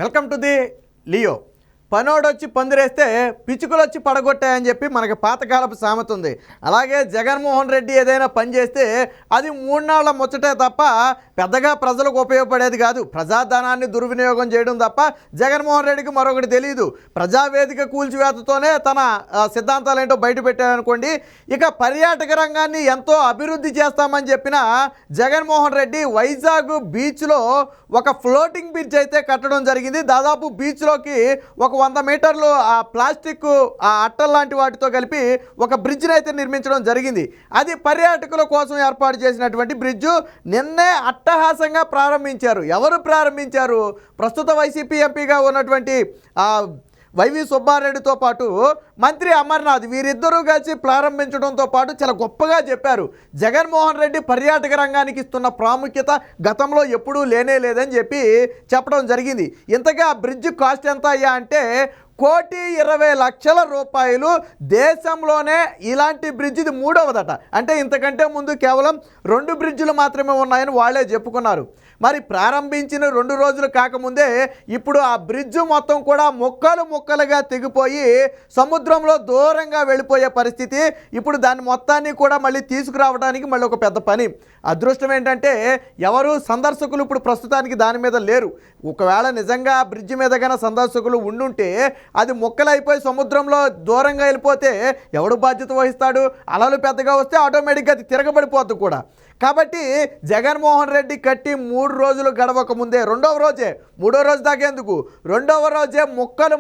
Welcome to the Leo. పనోడొచ్చి పందిరేస్తే పిచ్చుకలొచ్చి పడగొట్టాయని చెప్పి మనకి పాతకాలపు సామెత ఉంది. అలాగే జగన్మోహన్ రెడ్డి ఏదైనా పని చేస్తే అది 3 నాళ్ల ముచ్చటే తప్ప పెద్దగా ప్రజలకు ఉపయోగపడేది కాదు. ప్రజాధనాన్ని దుర్వినియోగం చేయడం తప్ప జగన్మోహన్ రెడ్డికి మరొకటి తెలియదు. ప్రజావేదిక కూల్చివేతతోనే తన సిద్ధాంతాలు ఏంటో బయట పెట్టారనుకోండి. ఇక పర్యాటక రంగాన్ని ఎంతో అభివృద్ధి చేస్తామని చెప్పిన జగన్మోహన్ రెడ్డి వైజాగ్ బీచ్లో ఒక ఫ్లోటింగ్ బ్రిడ్జ్ అయితే కట్టడం జరిగింది. దాదాపు బీచ్లోకి ఒక 100 మీటర్లు ఆ ప్లాస్టిక్ ఆ అట్టల లాంటి వాటితో కలిపి ఒక బ్రిడ్జ్ని అయితే నిర్మించడం జరిగింది. అది పర్యాటకుల కోసం ఏర్పాటు చేసినటువంటి బ్రిడ్జు నిన్నే అట్టహాసంగా ప్రారంభించారు. ఎవరు ప్రారంభించారు? ప్రస్తుత వైసీపీ ఎంపీగా ఉన్నటువంటి వైవి సుబ్బారెడ్డితో పాటు మంత్రి అమర్నాథ్, వీరిద్దరూ కలిసి ప్రారంభించడంతో పాటు చాలా గొప్పగా చెప్పారు. జగన్మోహన్ రెడ్డి పర్యాటక రంగానికి ఇస్తున్న ప్రాముఖ్యత గతంలో ఎప్పుడూ లేనే లేదని చెప్పడం జరిగింది. ఇంతగా ఆ బ్రిడ్జ్ కాస్ట్ ఎంత అయ్యా అంటే 1,20,00,000 రూపాయలు. దేశంలోనే ఇలాంటి బ్రిడ్జ్ ఇది 3వదట. అంటే ఇంతకంటే ముందు కేవలం 2 బ్రిడ్జిలు మాత్రమే ఉన్నాయని వాళ్ళే చెప్పుకున్నారు. మరి ప్రారంభించిన 2 రోజులు కాకముందే ఇప్పుడు ఆ బ్రిడ్జ్ మొత్తం కూడా ముక్కలుగా తెగిపోయి సముద్రంలో దూరంగా వెళ్ళిపోయే పరిస్థితి. ఇప్పుడు దాన్ని మొత్తాన్ని కూడా మళ్ళీ తీసుకురావడానికి మళ్ళీ ఒక పెద్ద పని. అదృష్టం ఏంటంటే ఎవరు సందర్శకులు ఇప్పుడు ప్రస్తుతానికి దాని మీద లేరు. ఒకవేళ నిజంగా ఆ బ్రిడ్జ్ మీద కన్నా సందర్శకులు ఉండుంటే అది ముక్కలైపోయి సముద్రంలో దూరంగా వెళ్ళిపోతే ఎవడు బాధ్యత వహిస్తాడు? అలలు పెద్దగా వస్తే ఆటోమేటిక్గా అది తిరగబడిపోద్దు కూడా. కాబట్టి జగన్మోహన్ రెడ్డి కట్టి 3 రోజులు గడవక ముందే 2వ రోజే, 3వ రోజు దాకేందుకు 2వ రోజే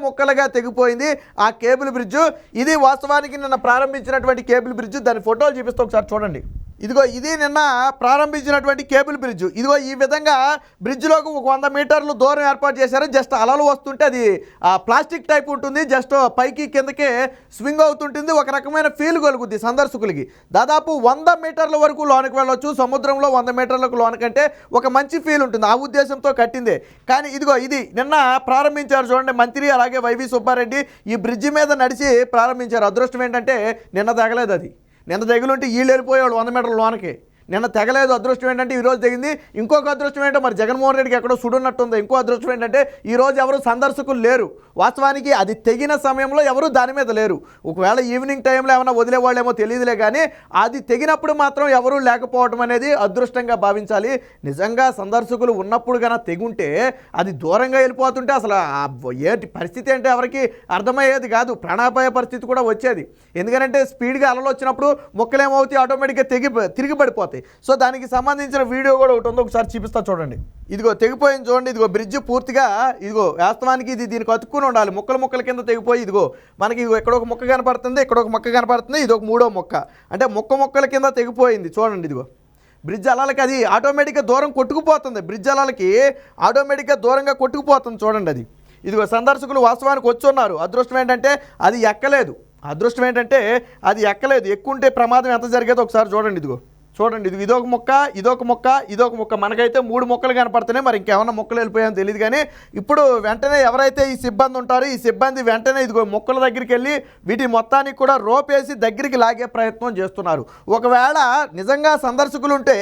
ముక్కలుగా తెగిపోయింది ఆ కేబుల్ బ్రిడ్జు. ఇది వాస్తవానికి నిన్న ప్రారంభించినటువంటి కేబుల్ బ్రిడ్జు. దాని ఫోటోలు చూపిస్తే ఒకసారి చూడండి. ఇదిగో ఇది నిన్న ప్రారంభించినటువంటి కేబుల్ బ్రిడ్జు. ఇదిగో ఈ విధంగా బ్రిడ్జ్లోకి ఒక 100 మీటర్లు దూరం ఏర్పాటు చేశారు. జస్ట్ అలలు వస్తుంటే అది ప్లాస్టిక్ టైప్ ఉంటుంది. జస్ట్ పైకి కిందకే స్వింగ్ అవుతుంటుంది. ఒక రకమైన ఫీల్ కలుగుద్ది సందర్శకులకి. దాదాపు 100 మీటర్ల వరకు లోనికి వెళ్ళొచ్చు. సముద్రంలో 100 మీటర్లకు లోనకంటే ఒక మంచి ఫీల్ ఉంటుంది. ఆ ఉద్దేశంతో కట్టిందే. కానీ ఇదిగో ఇది నిన్న ప్రారంభించారు చూడండి మంత్రి అలాగే వైవి సుబ్బారెడ్డి. ఈ బ్రిడ్జి మీద నడిచి ప్రారంభించారు. అదృష్టం ఏంటంటే నిన్న తగలేదు. అది నిన్న తెగులుంటే వీళ్ళు వెళ్ళిపోయేవాళ్ళు 100 మీటర్ల లోనకి. నిన్న తెగలేదు. అదృష్టం ఏంటంటే ఈరోజు తెగింది. ఇంకొక అదృష్టం ఏంటో మరి జగన్మోహన్ రెడ్డికి ఎక్కడో సుడున్నట్టుంది. ఇంకో అదృష్టం ఏంటంటే ఈరోజు ఎవరు సందర్శకులు లేరు. వాస్తవానికి అది తెగిన సమయంలో ఎవరు దాని మీద లేరు. ఒకవేళ ఈవినింగ్ టైంలో ఏమైనా వదిలేవాళ్ళేమో తెలియదులే, కానీ అది తెగినప్పుడు మాత్రం ఎవరూ లేకపోవడం అనేది అదృష్టంగా భావించాలి. నిజంగా సందర్శకులు ఉన్నప్పుడు కన్నా తెగుంటే అది దూరంగా వెళ్ళిపోతుంటే అసలు ఏంటి పరిస్థితి అంటే ఎవరికి అర్థమయ్యేది కాదు. ప్రాణాపాయ పరిస్థితి కూడా వచ్చేది. ఎందుకంటే స్పీడ్గా అలలు వచ్చినప్పుడు మొక్కలేమవుతాయి, ఆటోమేటిక్గా తిరిగి పడిపోతాయి. సో దానికి సంబంధించిన వీడియో కూడా ఒకటి ఉందో, ఒకసారి చూపిస్తా చూడండి. ఇదిగో తెగిపోయింది చూడండి. ఇదిగో బ్రిడ్జ్ పూర్తిగా ఇదిగో వాస్తవానికి ఇది దీనికి అతుక్కుని ఉండాలి. ముక్కల కింద తెగిపోయి ఇదిగో మనకి ఎక్కడ ఒక మొక్క కనపడుతుంది, ఇక్కడ ఒక మొక్క కనపడుతుంది, ఇది ఒక 3వ మొక్క. అంటే మొక్కల కింద తెగిపోయింది చూడండి. ఇదిగో బ్రిడ్జ్ అలలకి అది ఆటోమేటిక్గా దూరం కొట్టుకుపోతుంది. బ్రిడ్జ్ అలలకి ఆటోమేటిక్గా దూరంగా కొట్టుకుపోతుంది చూడండి. అది ఇదిగో సందర్శకులు వాస్తవానికి వచ్చి ఉన్నారు. అదృష్టం ఏంటంటే అది ఎక్కలేదు. ఎక్కుంటే ప్రమాదం ఎంత జరిగేదో ఒకసారి చూడండి. చూడండి ఇదొక మొక్క. మనకైతే 3 మొక్కలు కనపడుతున్నాయి. మరి ఇంకేమన్నా మొక్కలు వెళ్ళిపోయాయని తెలియదు. కానీ ఇప్పుడు వెంటనే ఎవరైతే ఈ సిబ్బంది ఉంటారో ఈ సిబ్బంది వెంటనే ఇదిగో మొక్కల దగ్గరికి వెళ్ళి వీటి మొత్తానికి కూడా రోపేసి దగ్గరికి లాగే ప్రయత్నం చేస్తున్నారు. ఒకవేళ నిజంగా సందర్శకులు ఉంటే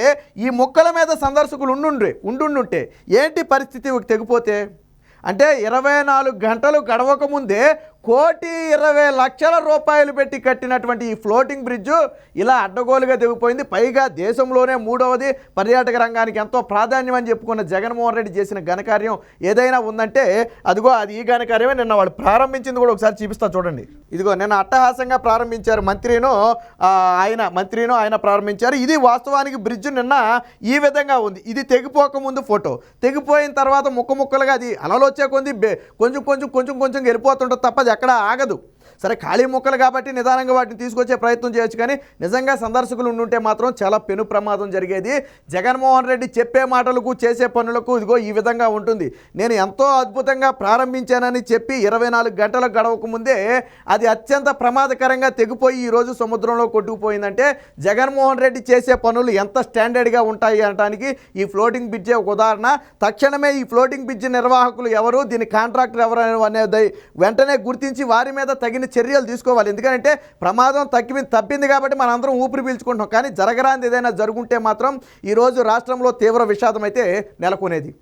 ఈ మొక్కల మీద సందర్శకులు ఉండుంటే ఏంటి పరిస్థితి తెగిపోతే? అంటే 24 గంటలు గడవక ముందే 1,20,00,000 రూపాయలు పెట్టి కట్టినటువంటి ఈ ఫ్లోటింగ్ బ్రిడ్జు ఇలా అడ్డగోలుగా తెగిపోయింది. పైగా దేశంలోనే 3వది పర్యాటక రంగానికి ఎంతో ప్రాధాన్యం అని చెప్పుకున్న జగన్మోహన్ రెడ్డి చేసిన ఘనకార్యం ఏదైనా ఉందంటే అదిగో అది ఈ ఘనకార్యమే. నిన్న వాళ్ళు ప్రారంభించింది కూడా ఒకసారి చూపిస్తా చూడండి. ఇదిగో నిన్న అట్టహాసంగా ప్రారంభించారు మంత్రిను ఆయన ప్రారంభించారు. ఇది వాస్తవానికి బ్రిడ్జ్ నిన్న ఈ విధంగా ఉంది. ఇది తెగిపోకముందు ఫోటో. తెగిపోయిన తర్వాత ముక్కలుగా అది అలలు వచ్చే కొంచెం వెళ్ళిపోతుంటుంది తప్ప ఎక్కడ ఆగదు. సరే ఖాళీ మొక్కలు కాబట్టి నిదానంగా వాటిని తీసుకొచ్చే ప్రయత్నం చేయొచ్చు. కానీ నిజంగా సందర్శకులు ఉండుంటే మాత్రం చాలా పెను ప్రమాదం జరిగేది. జగన్మోహన్ రెడ్డి చెప్పే మాటలకు చేసే పనులకు ఇదిగో ఈ విధంగా ఉంటుంది. నేను ఎంతో అద్భుతంగా ప్రారంభించానని చెప్పి 24 గంటలకు గడవక ముందే అది అత్యంత ప్రమాదకరంగా తెగిపోయి ఈరోజు సముద్రంలో కొట్టుకుపోయిందంటే జగన్మోహన్ రెడ్డి చేసే పనులు ఎంత స్టాండర్డ్గా ఉంటాయి అనడానికి ఈ ఫ్లోటింగ్ బ్రిడ్జే ఒక ఉదాహరణ. తక్షణమే ఈ ఫ్లోటింగ్ బ్రిడ్జ్ నిర్వాహకులు ఎవరు, దీని కాంట్రాక్టర్ ఎవరు అనేది వెంటనే గుర్తించి వారి మీద తగిన చర్యలు తీసుకోవాలి. ఎందుకంటే ప్రమాదం తప్పింది కాబట్టి మనందరం ఊపిరి పీల్చుకుంటాం. కానీ జరగరాంది ఏదైనా జరుగుంటే మాత్రం ఈరోజు రాష్ట్రంలో తీవ్ర విషాదం అయితే నెలకొనేది.